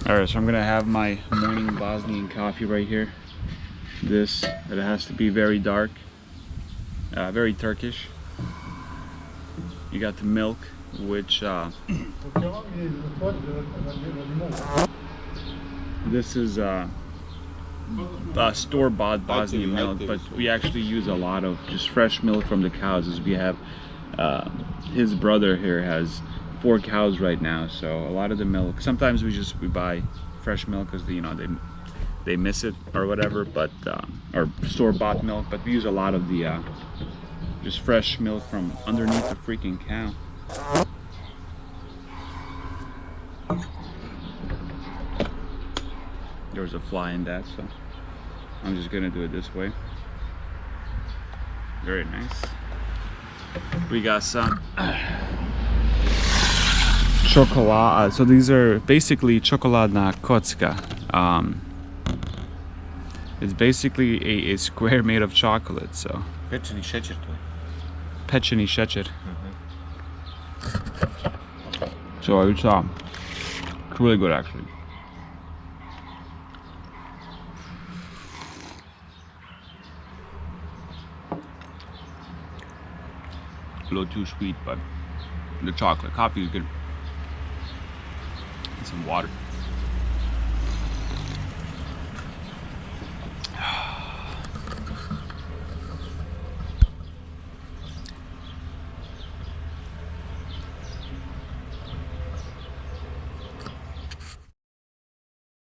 Alright, so I'm gonna have my morning Bosnian coffee right here. This, it has to be very dark, very Turkish. You got the milk, which this is store-bought Bosnian milk, but we actually use a lot of just fresh milk from the cows. As we have, his brother here has 4 cows right now, so a lot of the milk. Sometimes we buy fresh milk because they miss it or whatever, but or store-bought milk. But we use a lot of the just fresh milk from underneath the freaking cow. There was a fly in that, so I'm just gonna do it this way. Very nice. We got some chocolate. So these are basically chokoladna kocka. It's basically a square made of chocolate. So Pečeni šećer to je. pečeni šećer. So it's really good actually. A little too sweet, but the chocolate coffee is good. And some water.